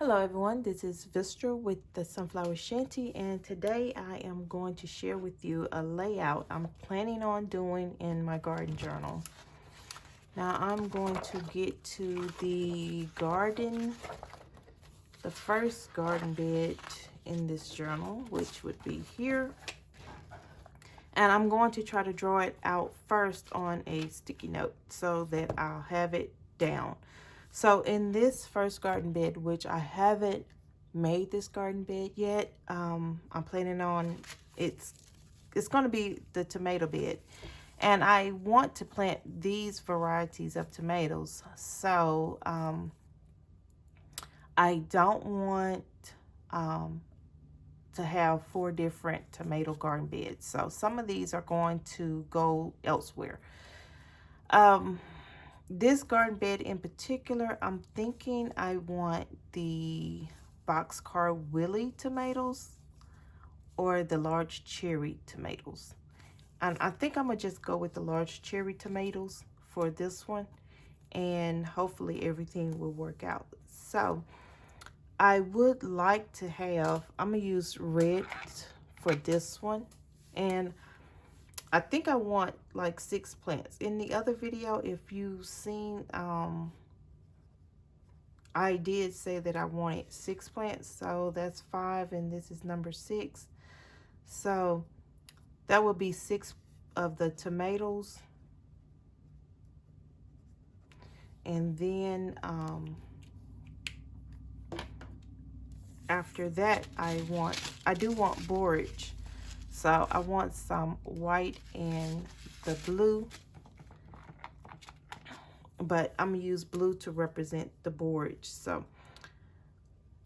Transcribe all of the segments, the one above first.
Hello everyone, this is Vistra with the Sunflower Shanty, and today I am going to share with you a layout I'm planning on doing in my garden journal. Now I'm going to get to the first garden bed in this journal, which would be here. And I'm going to try to draw it out first on a sticky note so that I'll have it down. So in this first garden bed, which I haven't made this garden bed yet, I'm planning on it's going to be the tomato bed. And I want to plant these varieties of tomatoes. So I don't want to have 4 different tomato garden beds. So some of these are going to go elsewhere. This garden bed in particular, I'm thinking I want the boxcar Willie tomatoes or the large cherry tomatoes. And I think I'm going to just go with the large cherry tomatoes for this one. And hopefully everything will work out. So I would like to have, I'm going to use red for this one. And I think I want like 6 plants. In the other video, if you've seen, I did say that I wanted 6 plants. So that's 5 and this is number 6. So that would be 6 of the tomatoes. And then after that, I do want borage. So I want some white and the blue, but I'm gonna use blue to represent the borage. So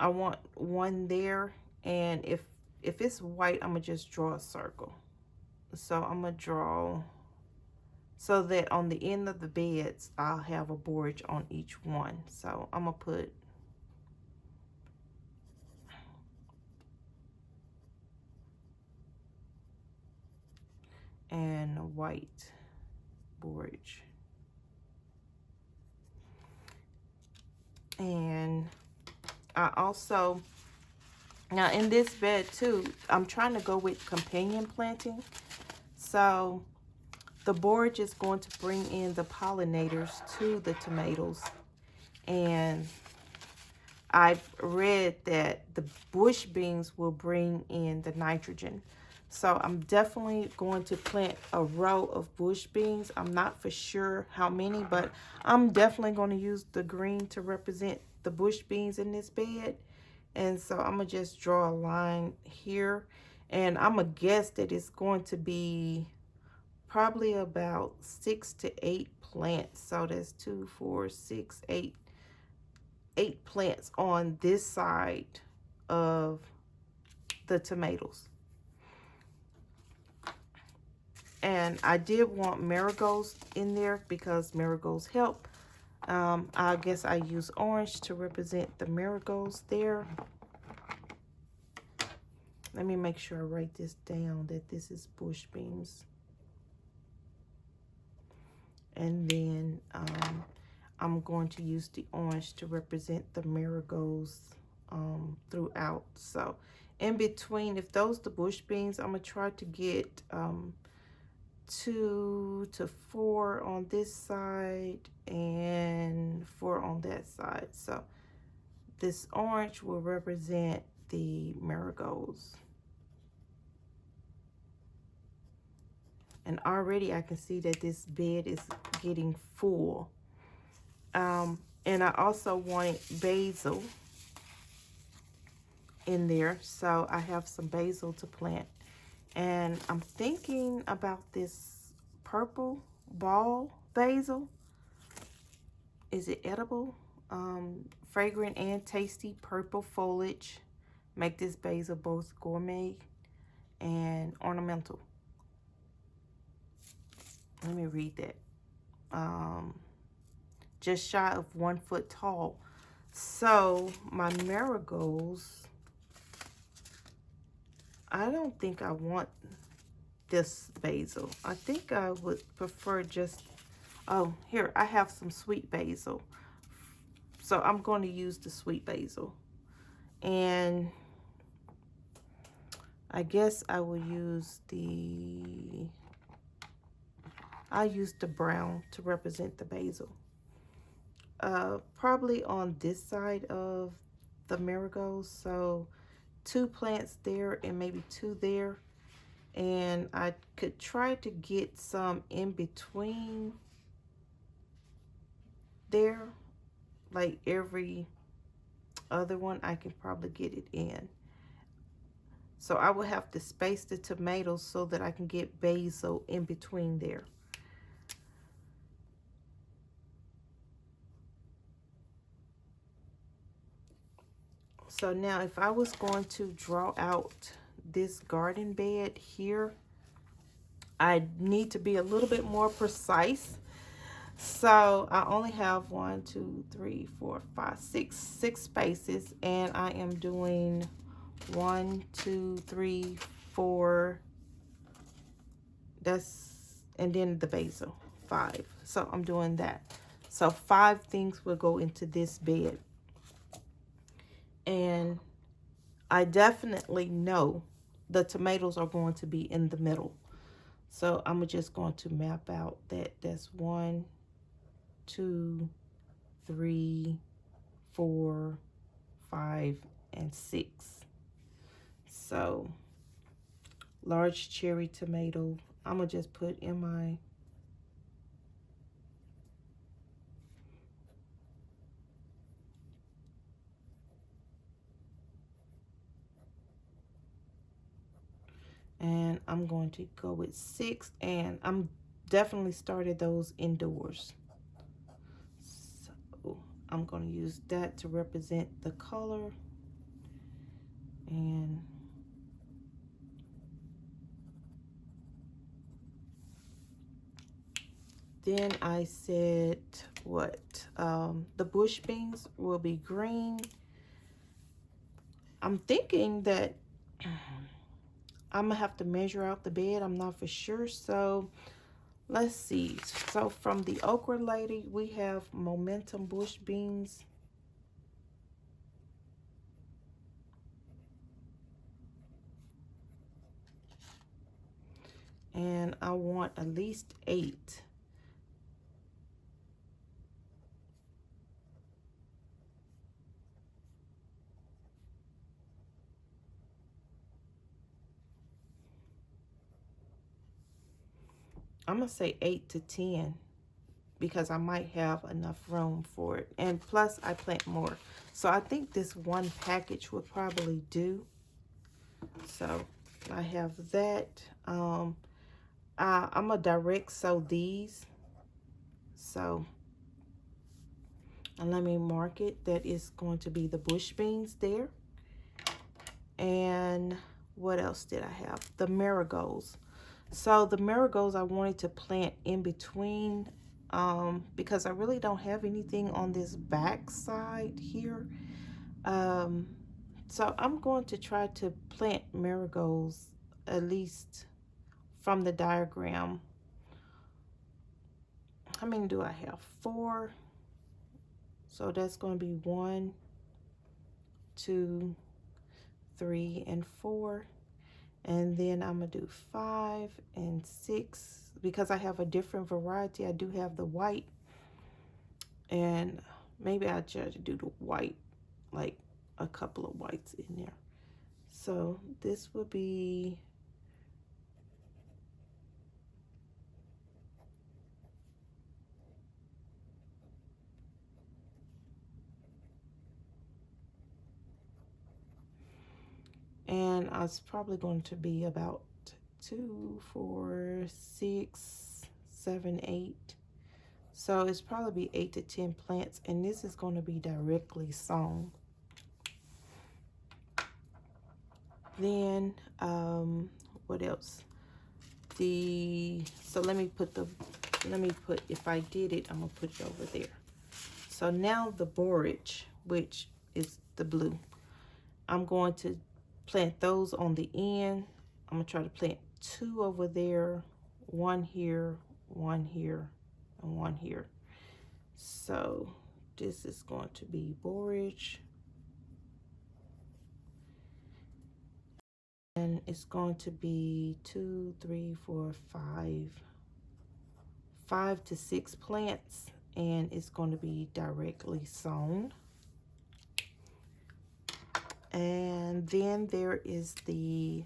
I want one there, and if it's white, I'm gonna just draw a circle. So I'm gonna draw so that on the end of the beds, I'll have a borage on each one. So I'm gonna put and white borage. And I also, now in this bed too, I'm trying to go with companion planting. So the borage is going to bring in the pollinators to the tomatoes. And I've read that the bush beans will bring in the nitrogen. So I'm definitely going to plant a row of bush beans. I'm not for sure how many, but I'm definitely going to use the green to represent the bush beans in this bed. And so I'm going to just draw a line here. And I'm going to guess that it's going to be probably about 6 to 8 plants. So that's 2, 4, 6, 8 plants on this side of the tomatoes. And I did want marigolds in there because marigolds help. I guess I use orange to represent the marigolds there. Let me make sure I write this down, that this is bush beans. And then I'm going to use the orange to represent the marigolds throughout. So in between, if those the bush beans, I'm going to try to get 2 to 4 on this side and 4 on that side. So this orange will represent the marigolds. And already I can see that this bed is getting full. And I also wanted basil in there. So I have some basil to plant. And I'm thinking about this purple ball basil. Is it edible? Fragrant and tasty purple foliage make this basil both gourmet and ornamental. Let me read that. Just shy of 1 foot tall. So my marigolds, I don't think I want this basil. I think I would prefer just, oh, here, I have some sweet basil. So I'm going to use the sweet basil. And I guess I will use I'll use the brown to represent the basil. Probably on this side of the marigolds. So 2 plants there and maybe 2 there. And I could try to get some in between there. Like every other one, I can probably get it in. So I will have to space the tomatoes so that I can get basil in between there. So now if I was going to draw out this garden bed here, I need to be a little bit more precise. So I only have 1, 2, 3, 4, 5, 6 spaces, and I am doing 1, 2, 3, 4. And then the basil, 5. So I'm doing that. So 5 things will go into this bed. And I definitely know the tomatoes are going to be in the middle. So I'm just going to map out that that's 1, 2, 3, 4, 5, and 6. So large cherry tomato, I'm gonna just put in my and I'm going to go with 6, and I'm definitely started those indoors. So I'm going to use that to represent the color. And then I said what? The bush beans will be green. I'm thinking that I'm gonna have to measure out the bed. I'm not for sure. So let's see. So from the okra lady, we have momentum bush beans. And I want at least 8. I'm gonna say 8 to 10 because I might have enough room for it. And plus I plant more. So I think this one package would probably do. So I have that. I'm gonna direct sow these. So and let me mark it. That is going to be the bush beans there. And what else did I have? The marigolds. So the marigolds I wanted to plant in between because I really don't have anything on this back side here. So I'm going to try to plant marigolds at least from the diagram. How many do I have? 4. So that's going to be 1, 2, 3, and 4. And then I'm going to do 5 and 6 because I have a different variety. I do have the white, and maybe I'll try to do the white, like a couple of whites in there. So this would be and it's probably going to be about 2, 4, 6, 7, 8. So it's probably be 8 to 10 plants, and this is going to be directly sown. Then what else? So let me put if I did it, I'm gonna put it over there. So now the borage, which is the blue, I'm going to plant those on the end. I'm gonna try to plant 2 over there, 1 here, 1 here, and 1 here. So this is going to be borage. And it's going to be 2, 3, 4, 5 to 6 plants, and it's going to be directly sown. And then there is the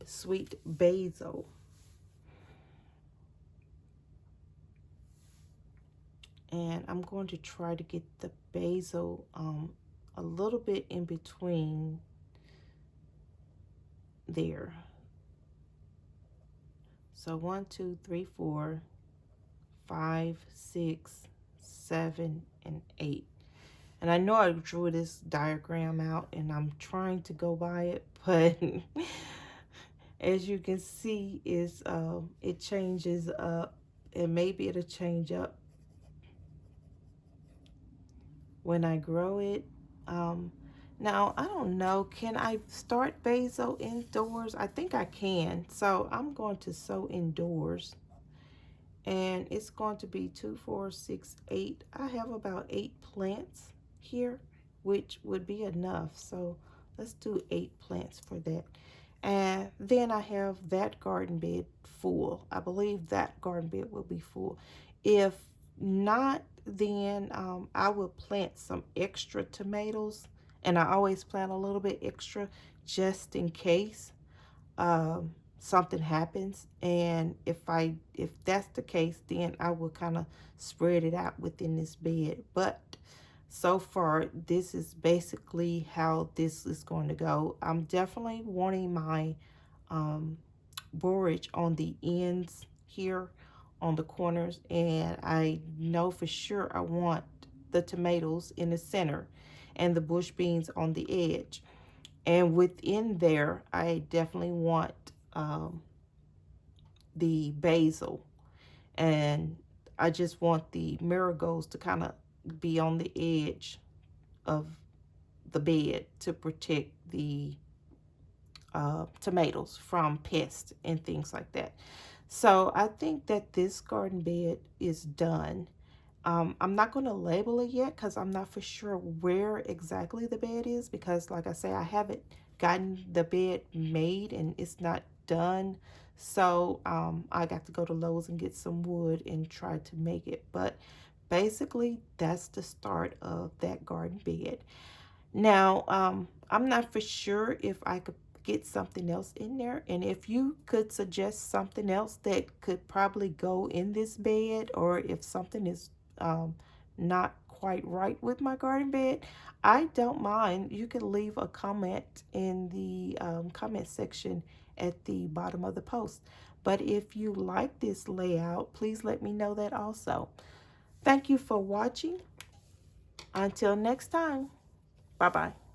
sweet basil. And I'm going to try to get the basil a little bit in between there. So 1, 2, 3, 4, 5, 6, 7, and 8. And I know I drew this diagram out and I'm trying to go by it, but as you can see, it changes up, and maybe it'll change up when I grow it. Now, I don't know, can I start basil indoors? I think I can. So I'm going to sow indoors. And it's going to be 2, 4, 6, 8. I have about 8 plants here, which would be enough. So let's do 8 plants for that. And then I have that garden bed full. I believe that garden bed will be full. If not, then I will plant some extra tomatoes. And I always plant a little bit extra just in case something happens. And if that's the case, then I will kind of spread it out within this bed. But so far, this is basically how this is going to go. I'm definitely wanting my borage on the ends here on the corners, and I know for sure I want the tomatoes in the center and the bush beans on the edge. And within there, I definitely want the basil, and I just want the marigolds to kind of be on the edge of the bed to protect the tomatoes from pests and things like that. So I think that this garden bed is done. I'm not going to label it yet because I'm not for sure where exactly the bed is, because like I say, I haven't gotten the bed made and it's not done. So I got to go to Lowe's and get some wood and try to make it. But basically, that's the start of that garden bed. Now, I'm not for sure if I could get something else in there. And if you could suggest something else that could probably go in this bed, or if something is not quite right with my garden bed, I don't mind. You can leave a comment in the comment section at the bottom of the post. But if you like this layout, please let me know that also. Thank you for watching. Until next time. Bye-bye.